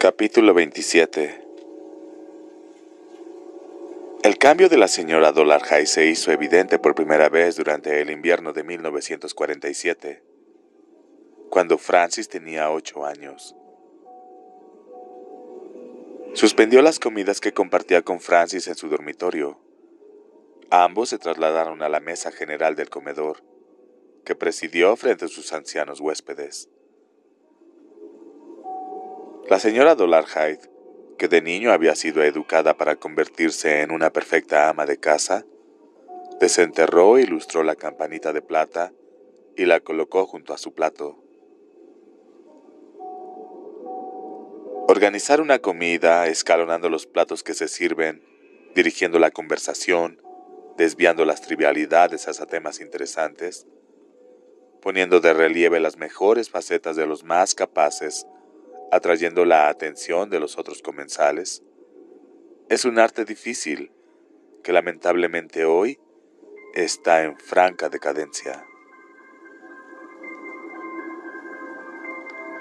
Capítulo 27. El cambio de la señora Dolarhyde se hizo evidente por primera vez durante el invierno de 1947, cuando Francis tenía 8 años. Suspendió las comidas que compartía con Francis en su dormitorio. Ambos se trasladaron a la mesa general del comedor, que presidió frente a sus ancianos huéspedes. La señora Dolarhyde, que de niño había sido educada para convertirse en una perfecta ama de casa, desenterró e ilustró la campanita de plata y la colocó junto a su plato. Organizar una comida, escalonando los platos que se sirven, dirigiendo la conversación, desviando las trivialidades hacia temas interesantes, poniendo de relieve las mejores facetas de los más capaces, atrayendo la atención de los otros comensales, es un arte difícil que lamentablemente hoy está en franca decadencia.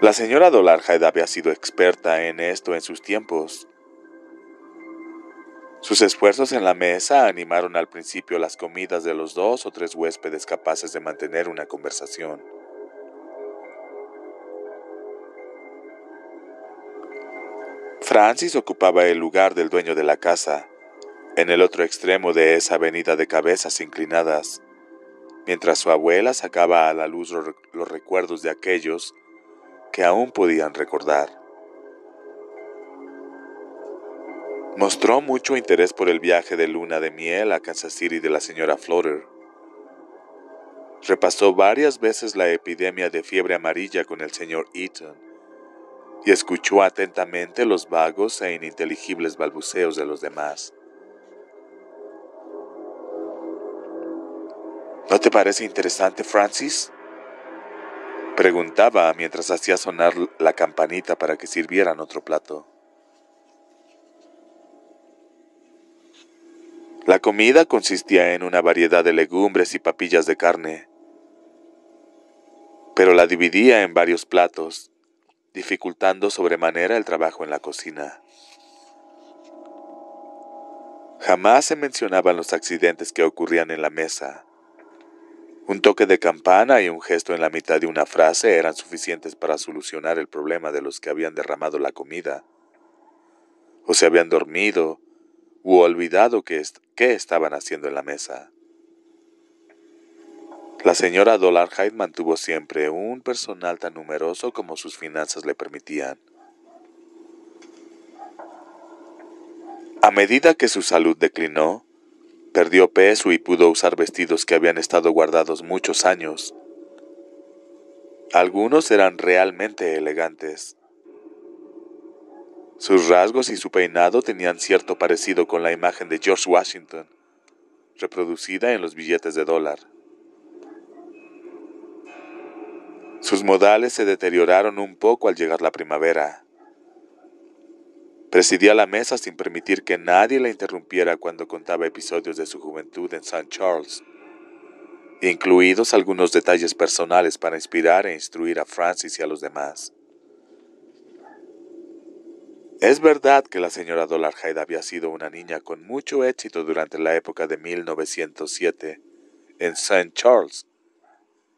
La señora Dolarhyde había sido experta en esto en sus tiempos. Sus esfuerzos en la mesa animaron al principio las comidas de los 2 o 3 huéspedes capaces de mantener una conversación. Francis ocupaba el lugar del dueño de la casa, en el otro extremo de esa avenida de cabezas inclinadas, mientras su abuela sacaba a la luz los recuerdos de aquellos que aún podían recordar. Mostró mucho interés por el viaje de luna de miel a Kansas City de la señora Flotter. Repasó varias veces la epidemia de fiebre amarilla con el señor Eaton y escuchó atentamente los vagos e ininteligibles balbuceos de los demás. ¿No te parece interesante, Francis?, preguntaba mientras hacía sonar la campanita para que sirvieran otro plato. La comida consistía en una variedad de legumbres y papillas de carne, pero la dividía en varios platos, dificultando sobremanera el trabajo en la cocina. Jamás se mencionaban los accidentes que ocurrían en la mesa. Un toque de campana y un gesto en la mitad de una frase eran suficientes para solucionar el problema de los que habían derramado la comida, o se habían dormido, u olvidado qué estaban haciendo en la mesa. La señora Dolarhyde mantuvo siempre un personal tan numeroso como sus finanzas le permitían. A medida que su salud declinó, perdió peso y pudo usar vestidos que habían estado guardados muchos años. Algunos eran realmente elegantes. Sus rasgos y su peinado tenían cierto parecido con la imagen de George Washington, reproducida en los billetes de $. Sus modales se deterioraron un poco al llegar la primavera. Presidía la mesa sin permitir que nadie la interrumpiera cuando contaba episodios de su juventud en St. Charles, incluidos algunos detalles personales para inspirar e instruir a Francis y a los demás. Es verdad que la señora Dolarhyde había sido una niña con mucho éxito durante la época de 1907 en St. Charles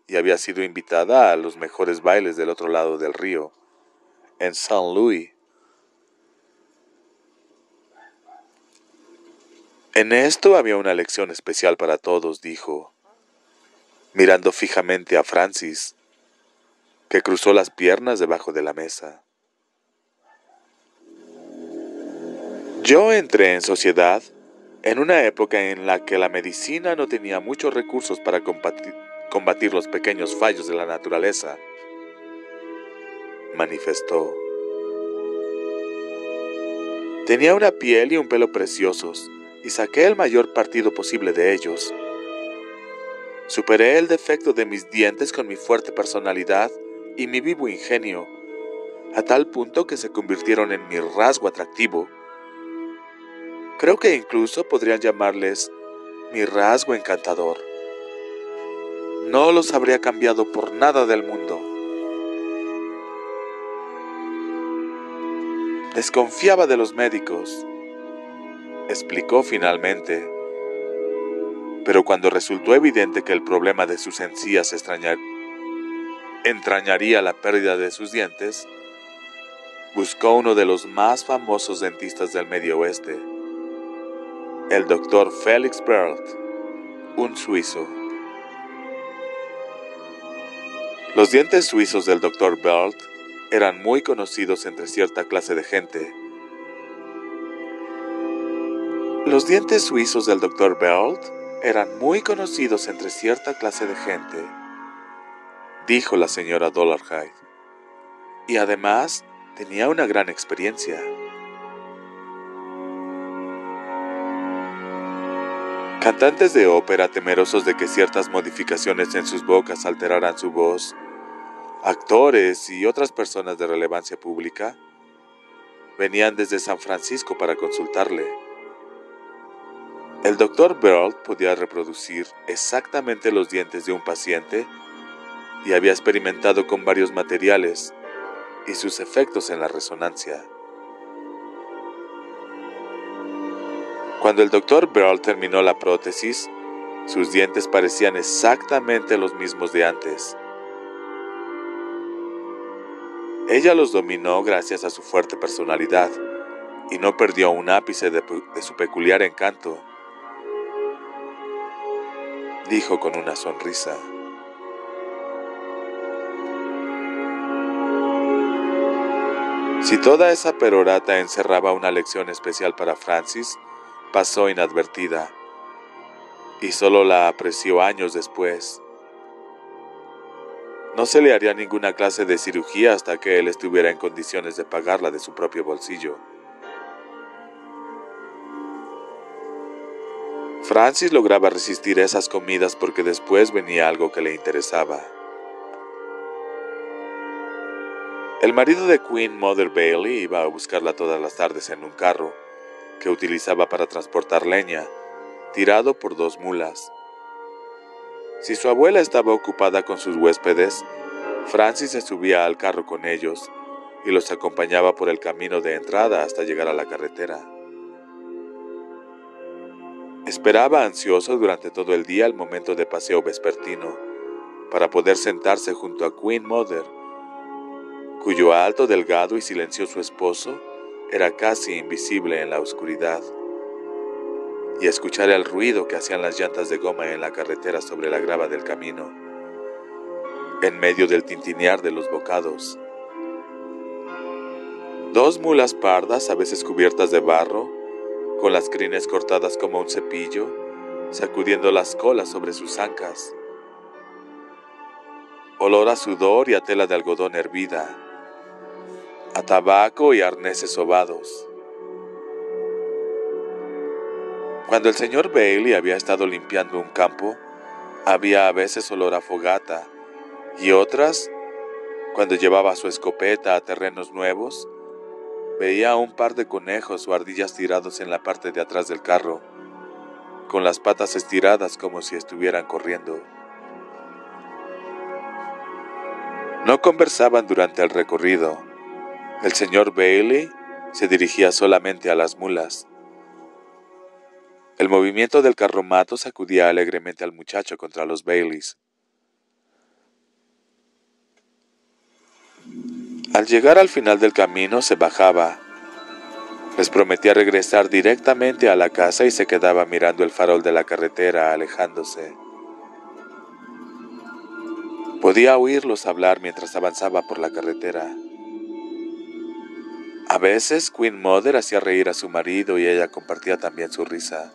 y había sido invitada a los mejores bailes del otro lado del río, en St. Louis. En esto había una lección especial para todos, dijo, mirando fijamente a Francis, que cruzó las piernas debajo de la mesa. Yo entré en sociedad en una época en la que la medicina no tenía muchos recursos para combatir los pequeños fallos de la naturaleza, manifestó. Tenía una piel y un pelo preciosos, y saqué el mayor partido posible de ellos. Superé el defecto de mis dientes con mi fuerte personalidad y mi vivo ingenio, a tal punto que se convirtieron en mi rasgo atractivo. Creo que incluso podrían llamarles mi rasgo encantador. No los habría cambiado por nada del mundo. Desconfiaba de los médicos, explicó finalmente, pero cuando resultó evidente que el problema de sus encías entrañaría la pérdida de sus dientes, buscó uno de los más famosos dentistas del Medio Oeste, el doctor Felix Perlt, un suizo. Los dientes suizos del doctor Perlt eran muy conocidos entre cierta clase de gente. Los dientes suizos del doctor Perlt eran muy conocidos entre cierta clase de gente, dijo la señora Dollarhide, y además tenía una gran experiencia. Cantantes de ópera temerosos de que ciertas modificaciones en sus bocas alteraran su voz, actores y otras personas de relevancia pública, venían desde San Francisco para consultarle. El doctor Perlt podía reproducir exactamente los dientes de un paciente y había experimentado con varios materiales y sus efectos en la resonancia. Cuando el doctor Perlt terminó la prótesis, sus dientes parecían exactamente los mismos de antes. Ella los dominó gracias a su fuerte personalidad y no perdió un ápice de su peculiar encanto, dijo con una sonrisa. Si toda esa perorata encerraba una lección especial para Francis, pasó inadvertida, y solo la apreció años después. No se le haría ninguna clase de cirugía hasta que él estuviera en condiciones de pagarla de su propio bolsillo. Francis lograba resistir esas comidas porque después venía algo que le interesaba. El marido de Queen Mother Bailey iba a buscarla todas las tardes en un carro que utilizaba para transportar leña, tirado por 2 mulas. Si su abuela estaba ocupada con sus huéspedes, Francis se subía al carro con ellos y los acompañaba por el camino de entrada hasta llegar a la carretera. Esperaba ansioso durante todo el día el momento de paseo vespertino para poder sentarse junto a Queen Mother, cuyo alto, delgado y silencioso esposo era casi invisible en la oscuridad, y escuchar el ruido que hacían las llantas de goma en la carretera sobre la grava del camino, en medio del tintinear de los bocados. 2 mulas pardas, a veces cubiertas de barro, con las crines cortadas como un cepillo, sacudiendo las colas sobre sus ancas. Olor a sudor y a tela de algodón hervida, a tabaco y arneses sobados. Cuando el señor Bailey había estado limpiando un campo, había a veces olor a fogata, y otras, cuando llevaba su escopeta a terrenos nuevos, veía un par de conejos o ardillas tirados en la parte de atrás del carro, con las patas estiradas como si estuvieran corriendo. No conversaban durante el recorrido. El señor Bailey se dirigía solamente a las mulas. El movimiento del carromato sacudía alegremente al muchacho contra los Baileys. Al llegar al final del camino se bajaba. Les prometía regresar directamente a la casa y se quedaba mirando el farol de la carretera alejándose. Podía oírlos hablar mientras avanzaba por la carretera. A veces Queen Mother hacía reír a su marido y ella compartía también su risa.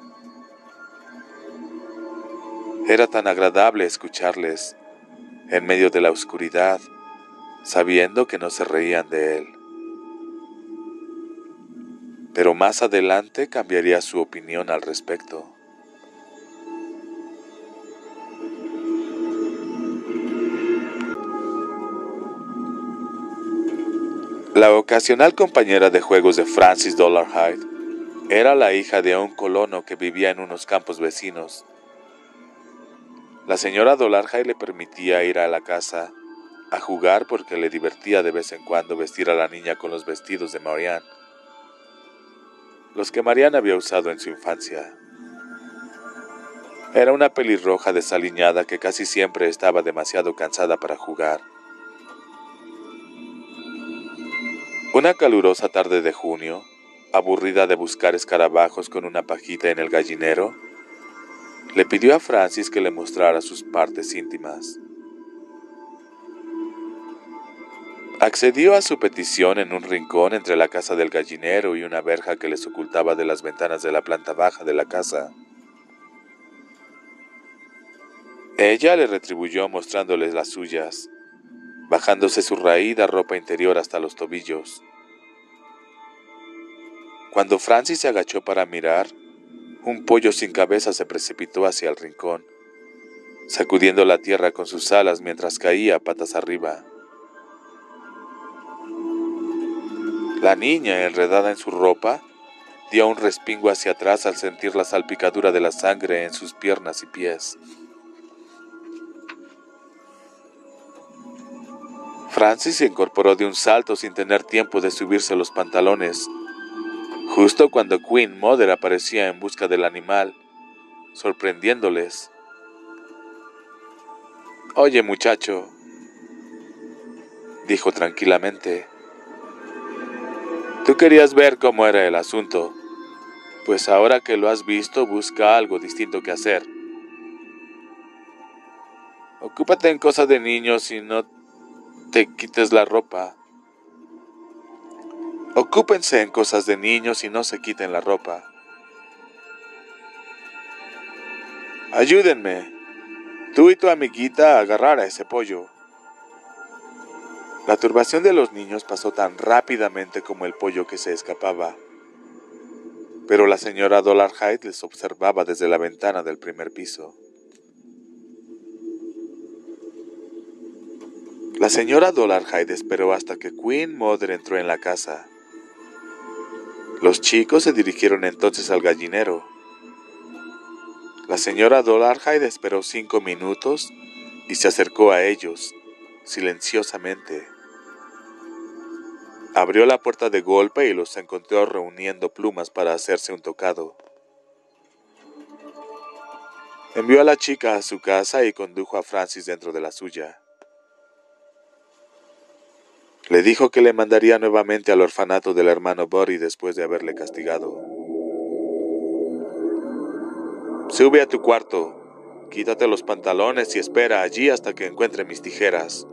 Era tan agradable escucharles en medio de la oscuridad, sabiendo que no se reían de él. Pero más adelante cambiaría su opinión al respecto. La ocasional compañera de juegos de Francis Dollarhide era la hija de un colono que vivía en unos campos vecinos. La señora Dollarhide le permitía ir a la casa a jugar porque le divertía de vez en cuando vestir a la niña con los vestidos de Marianne los que Mariana había usado en su infancia. Era una pelirroja desaliñada que casi siempre estaba demasiado cansada para jugar. Una calurosa tarde de junio, aburrida de buscar escarabajos con una pajita en el gallinero, le pidió a Francis que le mostrara sus partes íntimas. Accedió a su petición en un rincón entre la casa del gallinero y una verja que les ocultaba de las ventanas de la planta baja de la casa. Ella le retribuyó mostrándoles las suyas, bajándose su raída ropa interior hasta los tobillos. Cuando Francis se agachó para mirar, un pollo sin cabeza se precipitó hacia el rincón, sacudiendo la tierra con sus alas mientras caía patas arriba. La niña, enredada en su ropa, dio un respingo hacia atrás al sentir la salpicadura de la sangre en sus piernas y pies. Francis se incorporó de un salto sin tener tiempo de subirse los pantalones, justo cuando Queen Mother aparecía en busca del animal, sorprendiéndoles. «Oye, muchacho», dijo tranquilamente, «tú querías ver cómo era el asunto, pues ahora que lo has visto, busca algo distinto que hacer. Ocúpate en cosas de niños y no te quites la ropa. Ocúpense en cosas de niños y no se quiten la ropa. Ayúdenme, tú y tu amiguita, a agarrar a ese pollo». La turbación de los niños pasó tan rápidamente como el pollo que se escapaba, pero la señora Dollarhide les observaba desde la ventana del primer piso. La señora Dollarhide esperó hasta que Queen Mother entró en la casa. Los chicos se dirigieron entonces al gallinero. La señora Dollarhide esperó 5 minutos y se acercó a ellos, silenciosamente. Abrió la puerta de golpe y los encontró reuniendo plumas para hacerse un tocado. Envió a la chica a su casa y condujo a Francis dentro de la suya. Le dijo que le mandaría nuevamente al orfanato del hermano Buddy después de haberle castigado. «Sube a tu cuarto, quítate los pantalones y espera allí hasta que encuentre mis tijeras».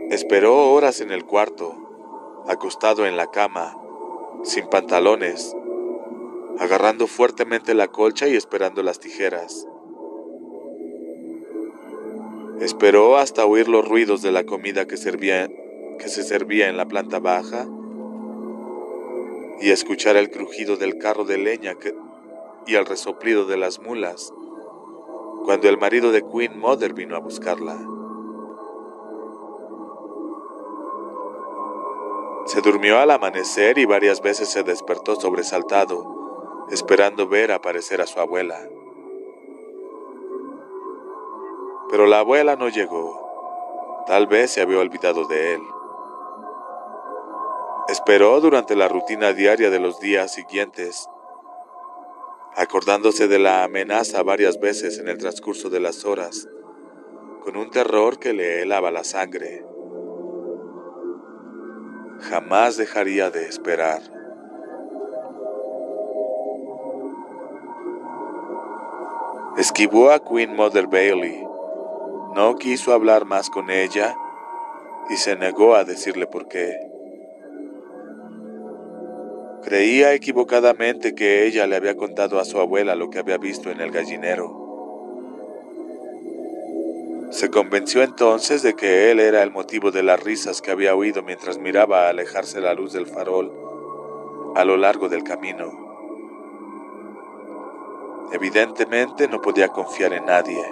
Esperó horas en el cuarto, acostado en la cama, sin pantalones, agarrando fuertemente la colcha y esperando las tijeras. Esperó hasta oír los ruidos de la comida que se servía en la planta baja y escuchar el crujido del carro de leña y el resoplido de las mulas, cuando el marido de Queen Mother vino a buscarla. Se durmió al amanecer y varias veces se despertó sobresaltado, esperando ver aparecer a su abuela. Pero la abuela no llegó. Tal vez se había olvidado de él. Esperó durante la rutina diaria de los días siguientes, acordándose de la amenaza varias veces en el transcurso de las horas, con un terror que le helaba la sangre. Jamás dejaría de esperar. Esquivó a Queen Mother Bailey, no quiso hablar más con ella y se negó a decirle por qué. Creía equivocadamente que ella le había contado a su abuela lo que había visto en el gallinero. Se convenció entonces de que él era el motivo de las risas que había oído mientras miraba alejarse la luz del farol a lo largo del camino. Evidentemente no podía confiar en nadie.